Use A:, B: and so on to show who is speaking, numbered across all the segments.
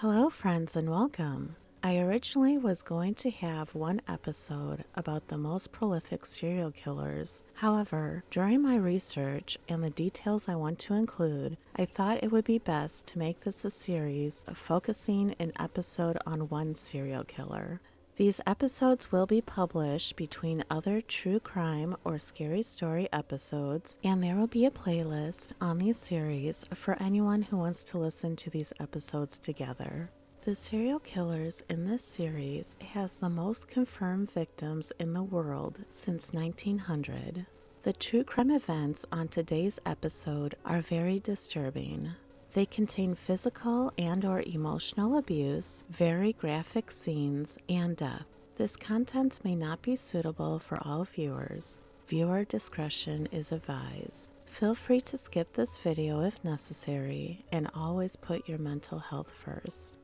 A: Hello, friends, and welcome. I originally was going to have one episode about the most prolific serial killers. However, during my research and the details I want to include, I thought it would be best to make this a series focusing an episode on one serial killer. These episodes will be published between other true crime or scary story episodes, and there will be a playlist on these series for anyone who wants to listen to these episodes together. The serial killers in this series has the most confirmed victims in the world since 1900. The true crime events on today's episode are very disturbing. They contain physical and or emotional abuse, very graphic scenes, and death. This content may not be suitable for all viewers. Viewer discretion is advised. Feel free to skip this video if necessary, and always put your mental health first.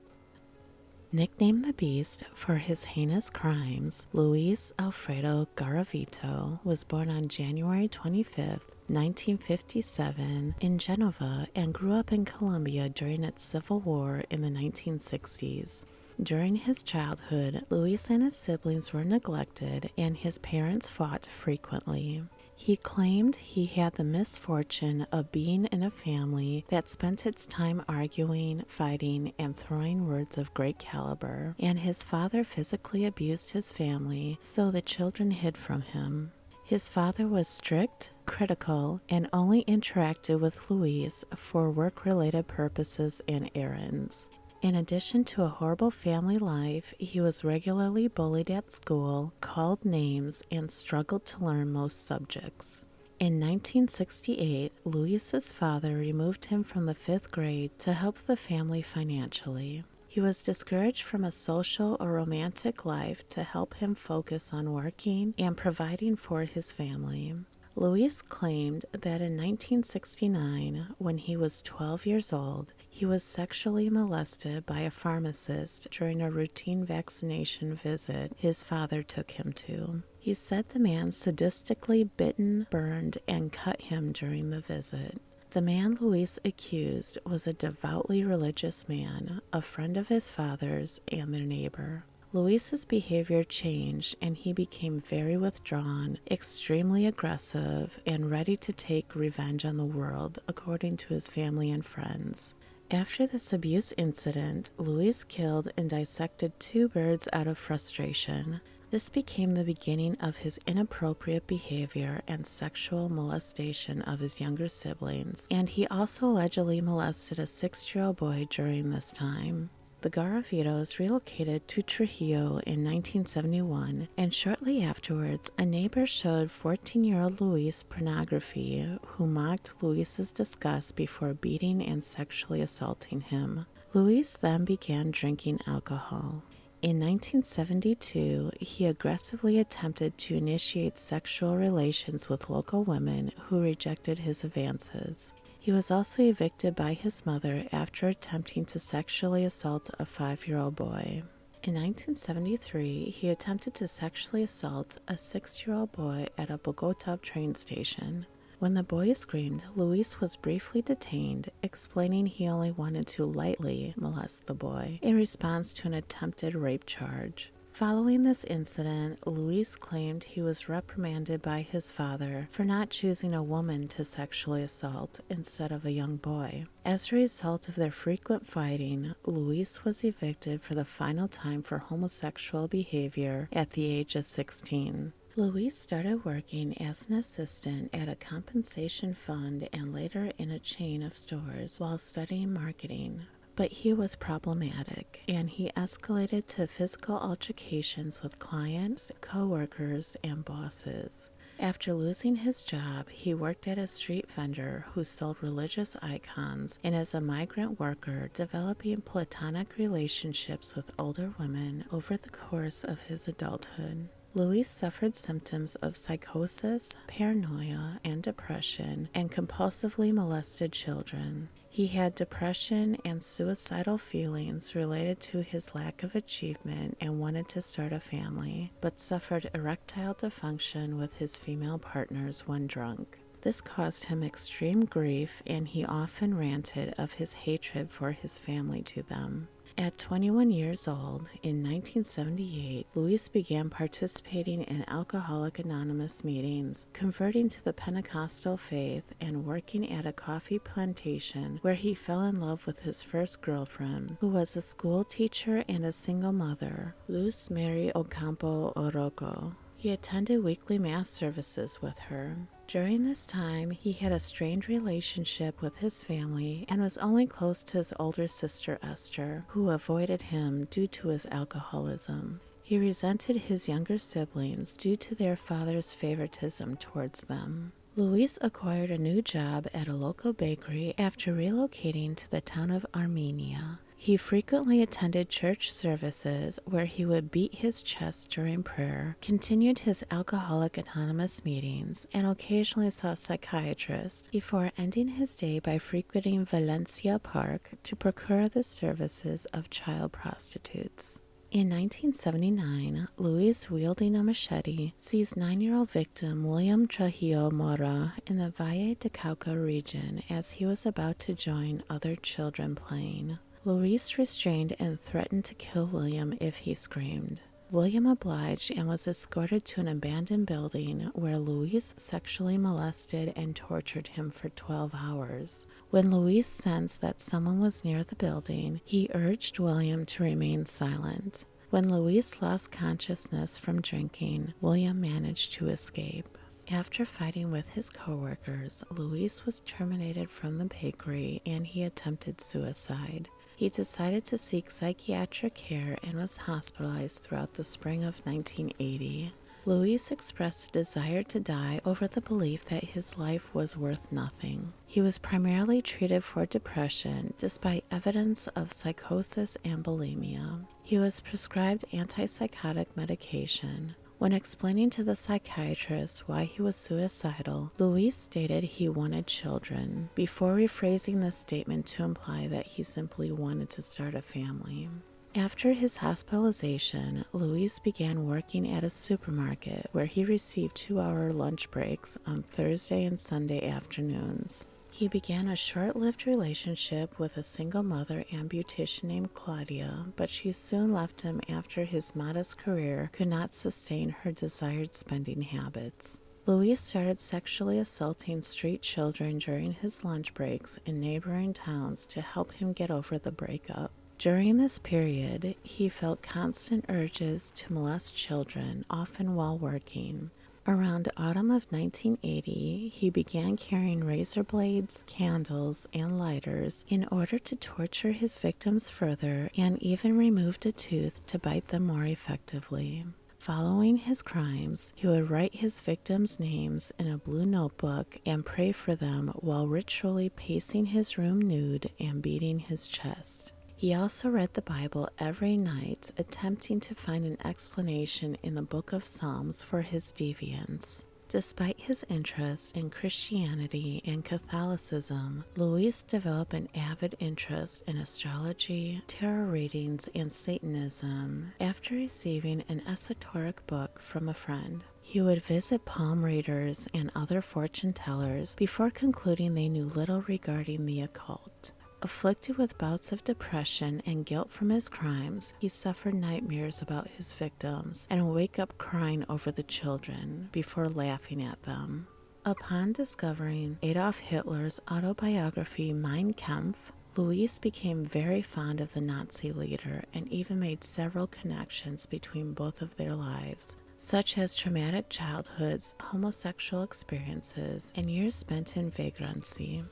A: Nicknamed the Beast for his heinous crimes, Luis Alfredo Garavito was born on January 25, 1957 in Genova and grew up in Colombia during its civil war in the 1960s. During his childhood, Luis and his siblings were neglected and his parents fought frequently. He claimed he had the misfortune of being in a family that spent its time arguing, fighting, and throwing words of great caliber, and his father physically abused his family, so the children hid from him. His father was strict, critical, and only interacted with Luis for work-related purposes and errands. In addition to a horrible family life, he was regularly bullied at school, called names, and struggled to learn most subjects. In 1968, Luis's father removed him from the 5th grade to help the family financially. He was discouraged from a social or romantic life to help him focus on working and providing for his family. Luis claimed that in 1969, when he was 12 years old, he was sexually molested by a pharmacist during a routine vaccination visit his father took him to. He said the man sadistically bitten, burned, and cut him during the visit. The man Luis accused was a devoutly religious man, a friend of his father's and their neighbor. Luis's behavior changed and he became very withdrawn, extremely aggressive, and ready to take revenge on the world, according to his family and friends. After this abuse incident, Luis killed and dissected 2 birds out of frustration. This became the beginning of his inappropriate behavior and sexual molestation of his younger siblings, and he also allegedly molested a 6-year-old boy during this time. The Garavitos relocated to Trujillo in 1971, and shortly afterwards, a neighbor showed 14-year-old Luis pornography, who mocked Luis's disgust before beating and sexually assaulting him. Luis then began drinking alcohol. In 1972, he aggressively attempted to initiate sexual relations with local women who rejected his advances. He was also evicted by his mother after attempting to sexually assault a 5-year-old boy. In 1973, he attempted to sexually assault a 6-year-old boy at a Bogota train station. When the boy screamed, Luis was briefly detained, explaining he only wanted to lightly molest the boy in response to an attempted rape charge. Following this incident, Luis claimed he was reprimanded by his father for not choosing a woman to sexually assault instead of a young boy. As a result of their frequent fighting, Luis was evicted for the final time for homosexual behavior at the age of 16. Luis started working as an assistant at a compensation fund and later in a chain of stores while studying marketing. But he was problematic, and he escalated to physical altercations with clients, co-workers, and bosses. After losing his job, he worked at a street vendor who sold religious icons and as a migrant worker, developing platonic relationships with older women over the course of his adulthood. Luis suffered symptoms of psychosis, paranoia, and depression, and compulsively molested children. He had depression and suicidal feelings related to his lack of achievement and wanted to start a family, but suffered erectile dysfunction with his female partners when drunk. This caused him extreme grief, and he often ranted of his hatred for his family to them. At 21 years old, in 1978, Luis began participating in Alcoholics Anonymous meetings, converting to the Pentecostal faith, and working at a coffee plantation where he fell in love with his first girlfriend, who was a school teacher and a single mother, Luz Mary Ocampo Oroco. He attended weekly mass services with her. During this time, he had a strained relationship with his family and was only close to his older sister Esther, who avoided him due to his alcoholism. He resented his younger siblings due to their father's favoritism towards them. Luis acquired a new job at a local bakery after relocating to the town of Armenia. He frequently attended church services where he would beat his chest during prayer, continued his Alcoholics Anonymous meetings, and occasionally saw a psychiatrist before ending his day by frequenting Valencia Park to procure the services of child prostitutes. In 1979, Luis, wielding a machete, seized 9-year-old victim William Trujillo Mora in the Valle de Cauca region as he was about to join other children playing. Luis restrained and threatened to kill William if he screamed. William obliged and was escorted to an abandoned building where Luis sexually molested and tortured him for 12 hours. When Luis sensed that someone was near the building, he urged William to remain silent. When Luis lost consciousness from drinking, William managed to escape. After fighting with his coworkers, Luis was terminated from the bakery and he attempted suicide. He decided to seek psychiatric care and was hospitalized throughout the spring of 1980. Luis expressed a desire to die over the belief that his life was worth nothing. He was primarily treated for depression, despite evidence of psychosis and bulimia. He was prescribed antipsychotic medication. When explaining to the psychiatrist why he was suicidal, Luis stated he wanted children, before rephrasing the statement to imply that he simply wanted to start a family. After his hospitalization, Luis began working at a supermarket where he received 2-hour lunch breaks on Thursday and Sunday afternoons. He began a short-lived relationship with a single mother and beautician named Claudia, but she soon left him after his modest career could not sustain her desired spending habits. Luis started sexually assaulting street children during his lunch breaks in neighboring towns to help him get over the breakup. During this period, he felt constant urges to molest children, often while working. Around autumn of 1980, he began carrying razor blades, candles, and lighters in order to torture his victims further and even removed a tooth to bite them more effectively. Following his crimes, he would write his victims' names in a blue notebook and pray for them while ritually pacing his room nude and beating his chest. He also read the Bible every night, attempting to find an explanation in the Book of Psalms for his deviance. Despite his interest in Christianity and Catholicism, Luis developed an avid interest in astrology, tarot readings, and Satanism. After receiving an esoteric book from a friend, he would visit palm readers and other fortune tellers before concluding they knew little regarding the occult. Afflicted with bouts of depression and guilt from his crimes, he suffered nightmares about his victims and would wake up crying over the children before laughing at them. Upon discovering Adolf Hitler's autobiography Mein Kampf, Luis became very fond of the Nazi leader and even made several connections between both of their lives, such as traumatic childhoods, homosexual experiences, and years spent in vagrancy.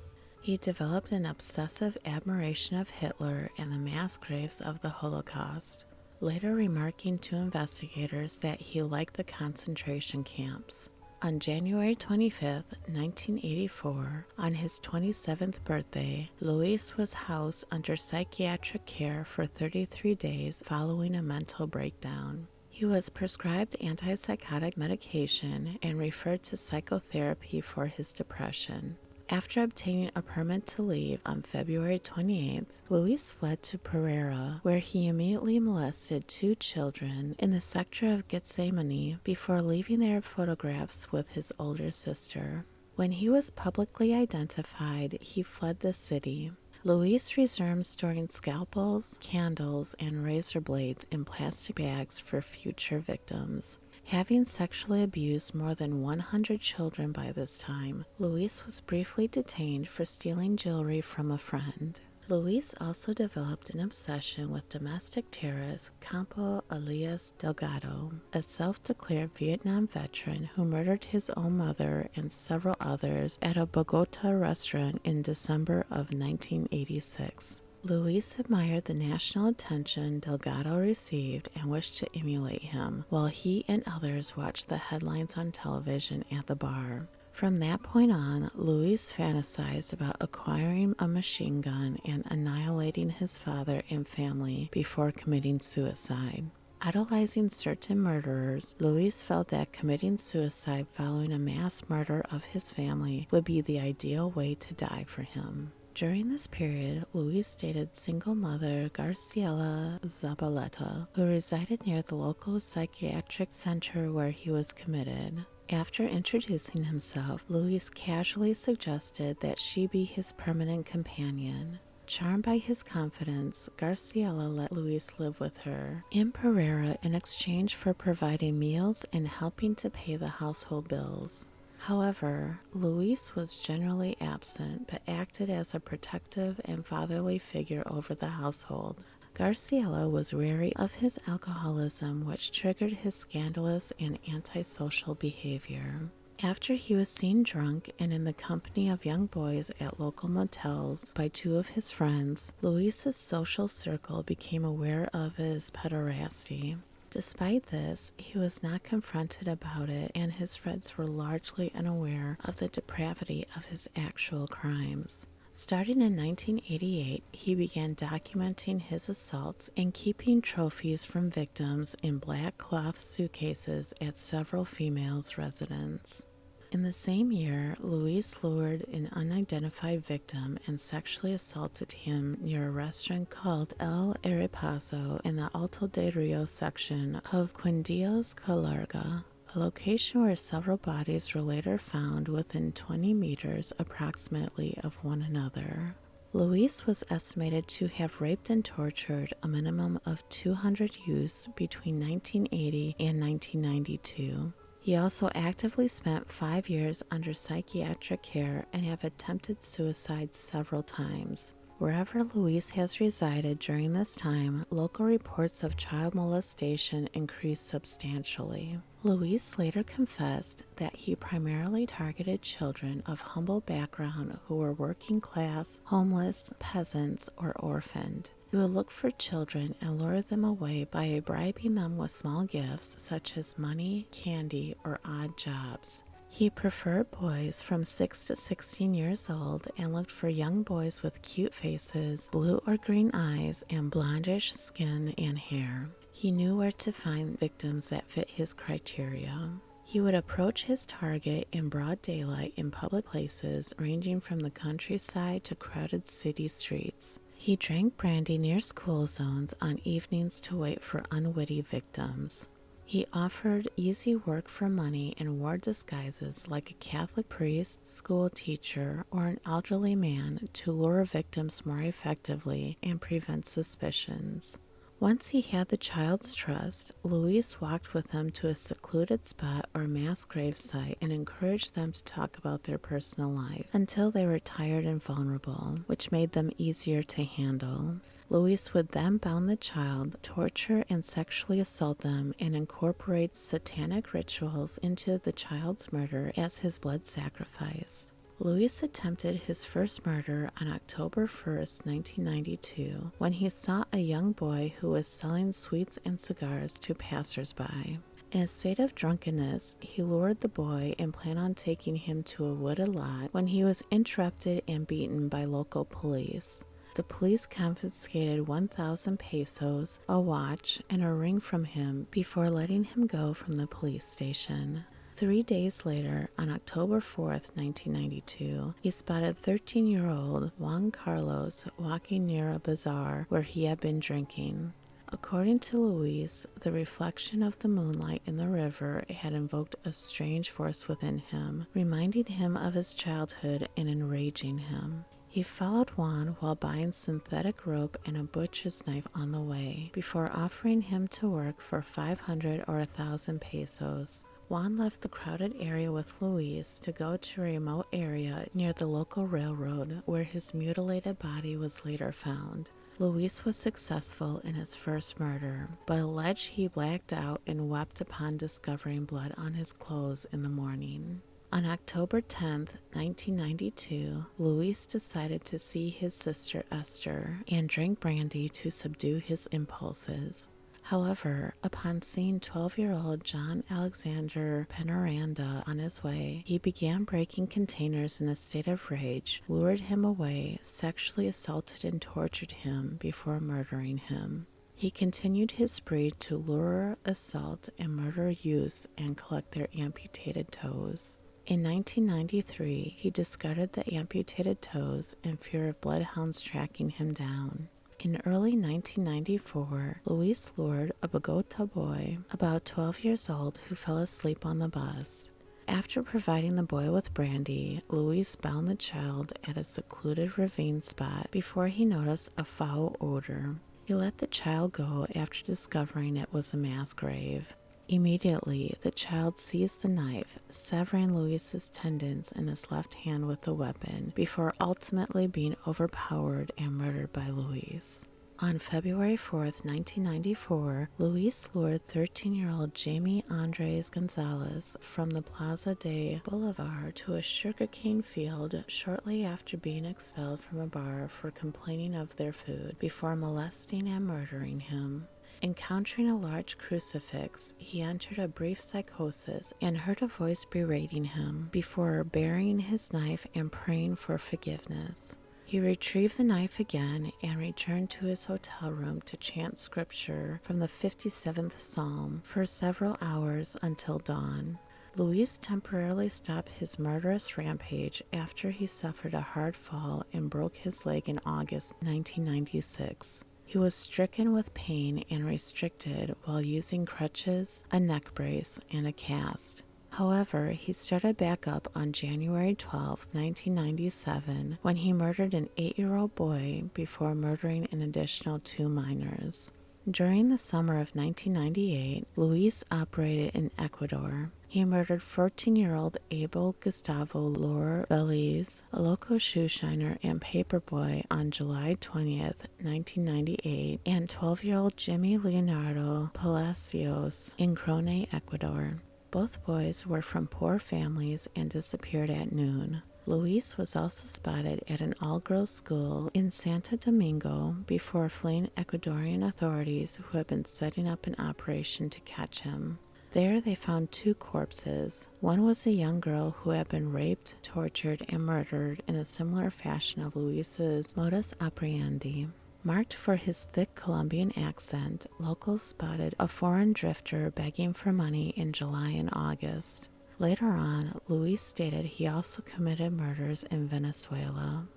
A: He developed an obsessive admiration of Hitler and the mass graves of the Holocaust, later remarking to investigators that he liked the concentration camps. On January 25, 1984, on his 27th birthday, Luis was housed under psychiatric care for 33 days following a mental breakdown. He was prescribed antipsychotic medication and referred to psychotherapy for his depression. After obtaining a permit to leave on February 28th, Luis fled to Pereira, where he immediately molested 2 children in the sector of Gethsemane before leaving their photographs with his older sister. When he was publicly identified, he fled the city. Luis resumed storing scalpels, candles, and razor blades in plastic bags for future victims. Having sexually abused more than 100 children by this time, Luis was briefly detained for stealing jewelry from a friend. Luis also developed an obsession with domestic terrorist Campo Elias Delgado, a self-declared Vietnam veteran who murdered his own mother and several others at a Bogota restaurant in December of 1986. Luis admired the national attention Delgado received and wished to emulate him, while he and others watched the headlines on television at the bar. From that point on, Luis fantasized about acquiring a machine gun and annihilating his father and family before committing suicide. Idolizing certain murderers, Luis felt that committing suicide following a mass murder of his family would be the ideal way to die for him. During this period, Luis dated single mother Graciela Zabaleta, who resided near the local psychiatric center where he was committed. After introducing himself, Luis casually suggested that she be his permanent companion. Charmed by his confidence, Graciela let Luis live with her in Pereira in exchange for providing meals and helping to pay the household bills. However, Luis was generally absent but acted as a protective and fatherly figure over the household. Graciela was wary of his alcoholism, which triggered his scandalous and antisocial behavior. After he was seen drunk and in the company of young boys at local motels by two of his friends, Luis's social circle became aware of his pederasty. Despite this, he was not confronted about it, and his friends were largely unaware of the depravity of his actual crimes. Starting in 1988, he began documenting his assaults and keeping trophies from victims in black cloth suitcases at several females' residences. In the same year, Luis lured an unidentified victim and sexually assaulted him near a restaurant called El Arepaso in the Alto de Rio section of Quindíos Calarga, a location where several bodies were later found within 20 meters approximately of one another. Luis was estimated to have raped and tortured a minimum of 200 youths between 1980 and 1992. He also actively spent 5 years under psychiatric care and have attempted suicide several times. Wherever Luis has resided during this time, local reports of child molestation increased substantially. Luis later confessed that he primarily targeted children of humble background who were working class, homeless, peasants, or orphaned. He would look for children and lure them away by bribing them with small gifts such as money, candy, or odd jobs. He preferred boys from 6 to 16 years old and looked for young boys with cute faces, blue or green eyes, and blondish skin and hair. He knew where to find victims that fit his criteria. He would approach his target in broad daylight in public places ranging from the countryside to crowded city streets. He drank brandy near school zones on evenings to wait for unwitty victims. He offered easy work for money and wore disguises like a Catholic priest, school teacher, or an elderly man to lure victims more effectively and prevent suspicions. Once he had the child's trust, Luis walked with them to a secluded spot or mass grave site and encouraged them to talk about their personal life until they were tired and vulnerable, which made them easier to handle. Luis would then bound the child, torture and sexually assault them, and incorporate satanic rituals into the child's murder as his blood sacrifice. Luis attempted his first murder on October 1st, 1992, when he saw a young boy who was selling sweets and cigars to passersby. In a state of drunkenness, he lured the boy and planned on taking him to a wooded lot when he was interrupted and beaten by local police. The police confiscated 1,000 pesos, a watch, and a ring from him before letting him go from the police station. 3 days later, on October 4th, 1992, he spotted 13-year-old Juan Carlos walking near a bazaar where he had been drinking. According to Luis, the reflection of the moonlight in the river had invoked a strange force within him, reminding him of his childhood and enraging him. He followed Juan while buying synthetic rope and a butcher's knife on the way, before offering him to work for 500 or 1,000 pesos. Juan left the crowded area with Luis to go to a remote area near the local railroad where his mutilated body was later found. Luis was successful in his first murder, but alleged he blacked out and wept upon discovering blood on his clothes in the morning. On October 10, 1992, Luis decided to see his sister Esther and drink brandy to subdue his impulses. However, upon seeing 12-year-old John Alexander Penaranda on his way, he began breaking containers in a state of rage, lured him away, sexually assaulted and tortured him before murdering him. He continued his spree to lure, assault, and murder youths and collect their amputated toes. In 1993, he discarded the amputated toes in fear of bloodhounds tracking him down. In early 1994, Luis lured a Bogota boy, about 12 years old, who fell asleep on the bus. After providing the boy with brandy, Luis bound the child at a secluded ravine spot before he noticed a foul odor. He let the child go after discovering it was a mass grave. Immediately, the child seized the knife, severing Luis's tendons in his left hand with the weapon, before ultimately being overpowered and murdered by Luis. On February 4, 1994, Luis lured 13-year-old Jamie Andres Gonzalez from the Plaza de Boulevard to a sugarcane field shortly after being expelled from a bar for complaining of their food, before molesting and murdering him. Encountering a large crucifix, he entered a brief psychosis and heard a voice berating him before burying his knife and praying for forgiveness. He retrieved the knife again and returned to his hotel room to chant scripture from the 57th Psalm for several hours until dawn. Luis temporarily stopped his murderous rampage after he suffered a hard fall and broke his leg in August 1996. He was stricken with pain and restricted while using crutches, a neck brace, and a cast. However, he started back up on January 12, 1997, when he murdered an 8-year-old boy before murdering an additional 2 minors. During the summer of 1998, Luis operated in Ecuador. He murdered 14-year-old Abel Gustavo Lor Belize, a local shoe shiner and paperboy, on July 20, 1998, and 12-year-old Jimmy Leonardo Palacios in Crone, Ecuador. Both boys were from poor families and disappeared at noon. Luis was also spotted at an all-girls school in Santo Domingo before fleeing Ecuadorian authorities who had been setting up an operation to catch him. There they found 2 corpses. One was a young girl who had been raped, tortured, and murdered in a similar fashion of Luis's modus operandi. Marked for his thick Colombian accent, locals spotted a foreign drifter begging for money in July and August. Later on, Luis stated he also committed murders in Venezuela.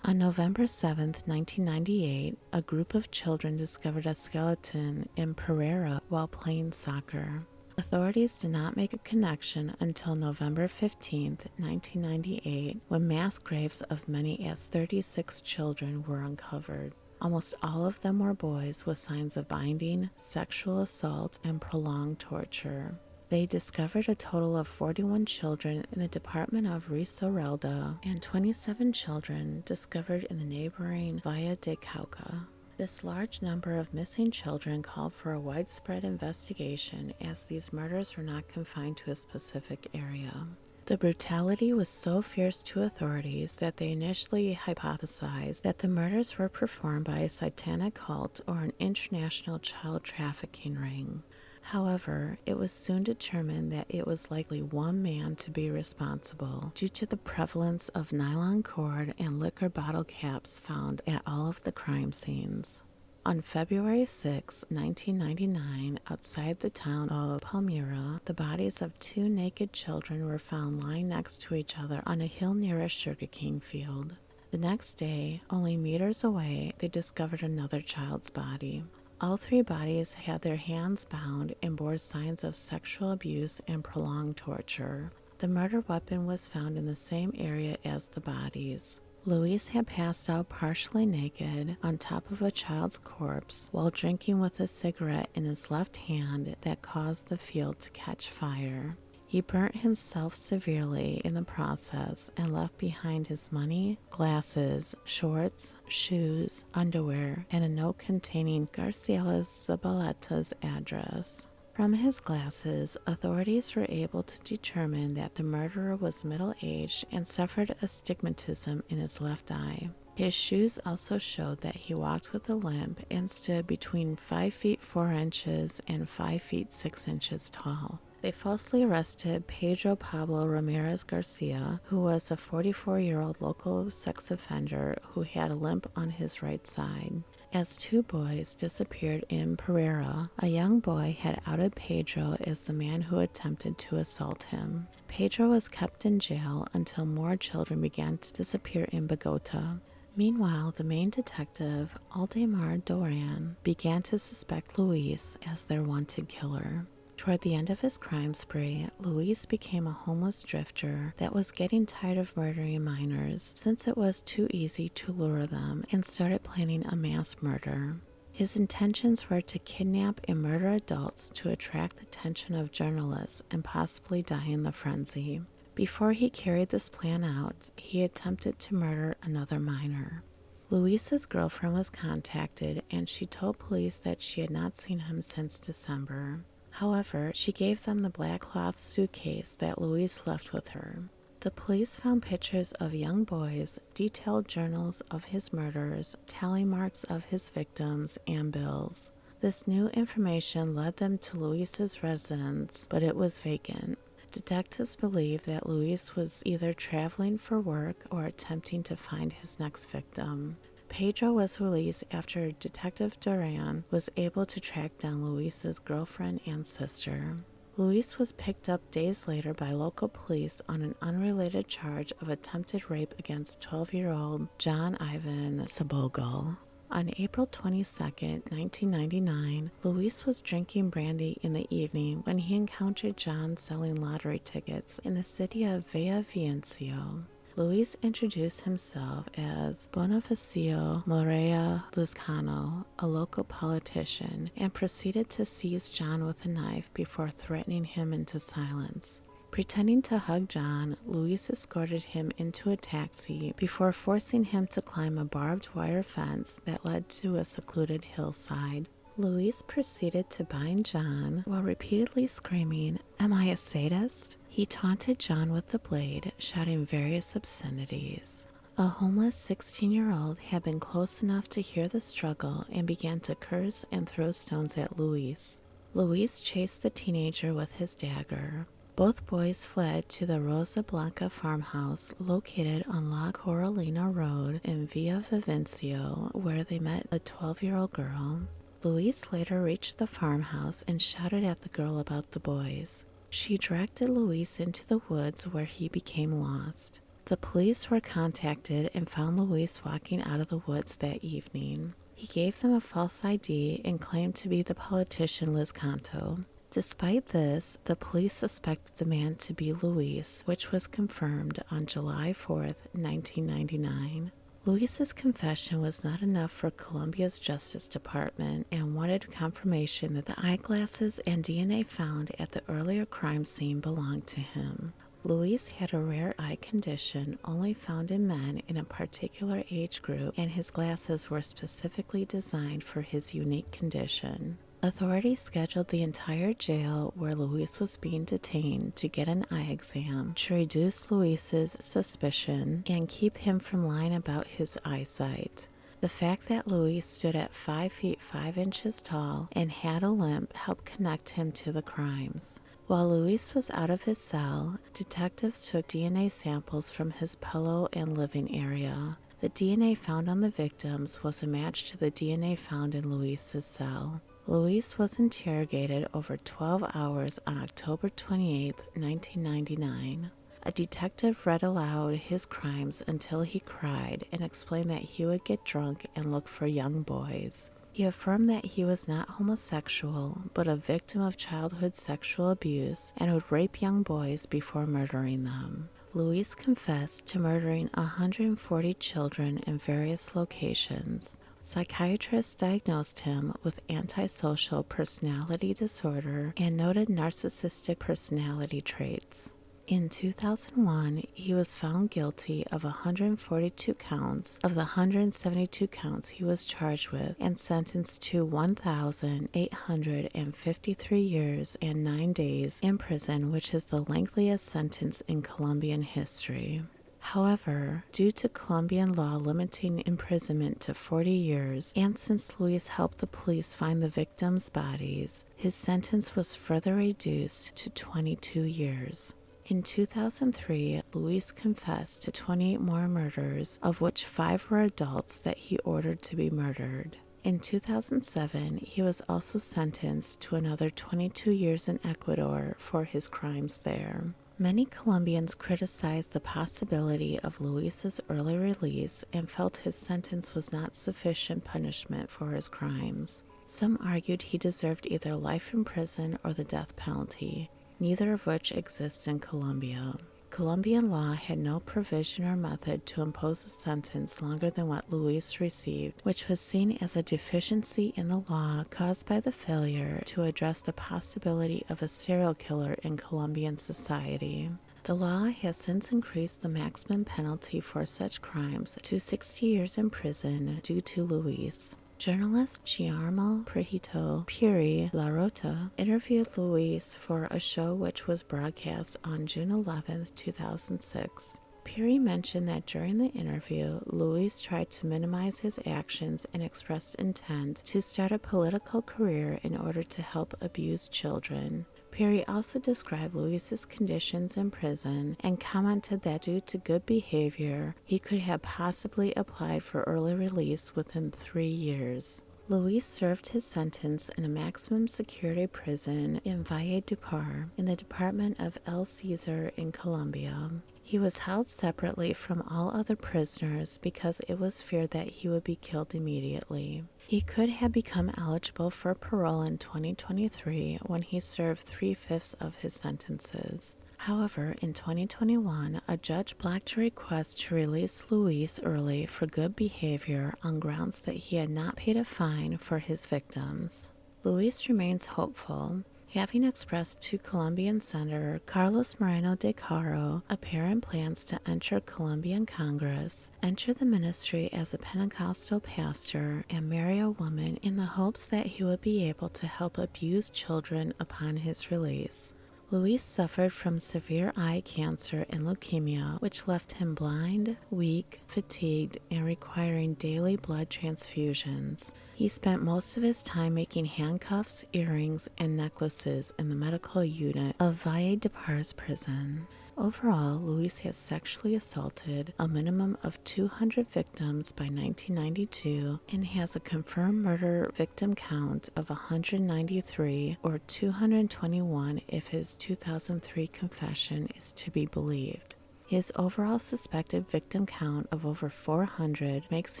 A: On November 7, 1998, a group of children discovered a skeleton in Pereira while playing soccer. Authorities did not make a connection until November 15, 1998, when mass graves of many as 36 children were uncovered. Almost all of them were boys with signs of binding, sexual assault, and prolonged torture. They discovered a total of 41 children in the department of Risaralda and 27 children discovered in the neighboring Valle de Cauca. This large number of missing children called for a widespread investigation, as these murders were not confined to a specific area. The brutality was so fierce to authorities that they initially hypothesized that the murders were performed by a satanic cult or an international child trafficking ring. However, it was soon determined that it was likely one man to be responsible due to the prevalence of nylon cord and liquor bottle caps found at all of the crime scenes. On February 6, 1999, outside the town of Palmyra, the bodies of 2 naked children were found lying next to each other on a hill near a sugarcane field. The next day, only meters away, they discovered another child's body. All 3 bodies had their hands bound and bore signs of sexual abuse and prolonged torture. The murder weapon was found in the same area as the bodies. Luis had passed out partially naked on top of a child's corpse while drinking with a cigarette in his left hand that caused the field to catch fire. He burnt himself severely in the process and left behind his money, glasses, shorts, shoes, underwear, and a note containing Garcia Zabaleta's address. From his glasses, authorities were able to determine that the murderer was middle-aged and suffered astigmatism in his left eye. His shoes also showed that he walked with a limp and stood between 5 feet 4 inches and 5 feet 6 inches tall. They falsely arrested Pedro Pablo Ramirez Garcia, who was a 44-year-old local sex offender who had a limp on his right side. As 2 boys disappeared in Pereira, a young boy had outed Pedro as the man who attempted to assault him. Pedro was kept in jail until more children began to disappear in Bogota. Meanwhile, the main detective, Aldemar Doran, began to suspect Luis as their wanted killer. Toward the end of his crime spree, Luis became a homeless drifter that was getting tired of murdering minors since it was too easy to lure them and started planning a mass murder. His intentions were to kidnap and murder adults to attract the attention of journalists and possibly die in the frenzy. Before he carried this plan out, he attempted to murder another minor. Luis's girlfriend was contacted and she told police that she had not seen him since December. However, she gave them the black cloth suitcase that Luis left with her. The police found pictures of young boys, detailed journals of his murders, tally marks of his victims, and bills. This new information led them to Luis's residence, but it was vacant. Detectives believe that Luis was either traveling for work or attempting to find his next victim. Pedro was released after Detective Duran was able to track down Luis's girlfriend and sister. Luis was picked up days later by local police on an unrelated charge of attempted rape against 12-year-old John Ivan Sabogal. On April 22, 1999, Luis was drinking brandy in the evening when he encountered John selling lottery tickets in the city of Villavicencio. Luis introduced himself as Bonifacio Moreira Lizcano, a local politician, and proceeded to seize John with a knife before threatening him into silence. Pretending to hug John, Luis escorted him into a taxi before forcing him to climb a barbed wire fence that led to a secluded hillside. Luis proceeded to bind John while repeatedly screaming, "Am I a sadist?" He taunted John with the blade, shouting various obscenities. A homeless 16-year-old had been close enough to hear the struggle and began to curse and throw stones at Luis. Luis chased the teenager with his dagger. Both boys fled to the Rosa Blanca farmhouse located on La Coralina Road in Villavicencio, where they met a 12-year-old girl. Luis later reached the farmhouse and shouted at the girl about the boys. She directed Luis into the woods where he became lost. The police were contacted and found Luis walking out of the woods that evening. He gave them a false ID and claimed to be the politician Lizcanto. Despite this, the police suspected the man to be Luis, which was confirmed on July 4, 1999. Luis's confession was not enough for Colombia's Justice Department and wanted confirmation that the eyeglasses and DNA found at the earlier crime scene belonged to him. Luis had a rare eye condition only found in men in a particular age group, and his glasses were specifically designed for his unique condition. Authorities scheduled the entire jail where Luis was being detained to get an eye exam to reduce Luis's suspicion and keep him from lying about his eyesight. The fact that Luis stood at 5 feet 5 inches tall and had a limp helped connect him to the crimes. While Luis was out of his cell, detectives took DNA samples from his pillow and living area. The DNA found on the victims was a match to the DNA found in Luis's cell. Luis was interrogated over 12 hours on October 28, 1999. A detective read aloud his crimes until he cried and explained that he would get drunk and look for young boys. He affirmed that he was not homosexual, but a victim of childhood sexual abuse and would rape young boys before murdering them. Luis confessed to murdering 140 children in various locations. Psychiatrists diagnosed him with antisocial personality disorder and noted narcissistic personality traits. In 2001, he was found guilty of 142 counts of the 172 counts he was charged with and sentenced to 1,853 years and 9 days in prison, which is the lengthiest sentence in Colombian history. However, due to Colombian law limiting imprisonment to 40 years, and since Luis helped the police find the victims' bodies, his sentence was further reduced to 22 years. In 2003, Luis confessed to 28 more murders, of which 5 were adults that he ordered to be murdered. In 2007, he was also sentenced to another 22 years in Ecuador for his crimes there. Many Colombians criticized the possibility of Luis's early release and felt his sentence was not sufficient punishment for his crimes. Some argued he deserved either life in prison or the death penalty, neither of which exists in Colombia. Colombian law had no provision or method to impose a sentence longer than what Luis received, which was seen as a deficiency in the law caused by the failure to address the possibility of a serial killer in Colombian society. The law has since increased the maximum penalty for such crimes to 60 years in prison due to Luis. Journalist Guillermo Prieto Piri La Rota interviewed Luis for a show which was broadcast on June 11, 2006. Piri mentioned that during the interview, Luis tried to minimize his actions and expressed intent to start a political career in order to help abused children. Piri also described Luis's conditions in prison and commented that due to good behavior, he could have possibly applied for early release within 3 years. Luis served his sentence in a maximum security prison in Valledupar in the department of El Cesar in Colombia. He was held separately from all other prisoners because it was feared that he would be killed immediately. He could have become eligible for parole in 2023 when he served 3/5 of his sentences. However, in 2021, a judge blocked a request to release Luis early for good behavior on grounds that he had not paid a fine for his victims. Luis remains hopeful, having expressed to Colombian Senator Carlos Moreno de Caro apparent plans to enter Colombian Congress, enter the ministry as a Pentecostal pastor, and marry a woman in the hopes that he would be able to help abused children upon his release. Luis suffered from severe eye cancer and leukemia, which left him blind, weak, fatigued, and requiring daily blood transfusions. He spent most of his time making handcuffs, earrings, and necklaces in the medical unit of Valledupar's prison. Overall, Luis has sexually assaulted a minimum of 200 victims by 1992 and has a confirmed murder victim count of 193 or 221 if his 2003 confession is to be believed. His overall suspected victim count of over 400 makes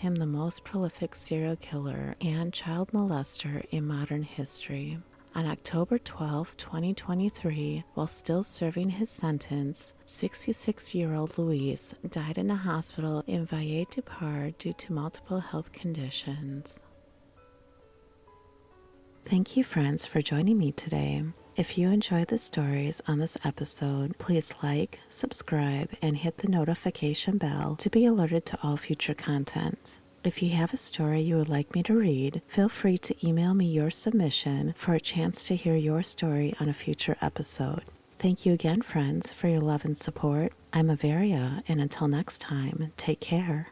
A: him the most prolific serial killer and child molester in modern history. On October 12, 2023, while still serving his sentence, 66-year-old Luis died in a hospital in Valledupar due to multiple health conditions. Thank you, friends, for joining me today. If you enjoyed the stories on this episode, please like, subscribe, and hit the notification bell to be alerted to all future content. If you have a story you would like me to read, feel free to email me your submission for a chance to hear your story on a future episode. Thank you again, friends, for your love and support. I'm Avarea, and until next time, take care.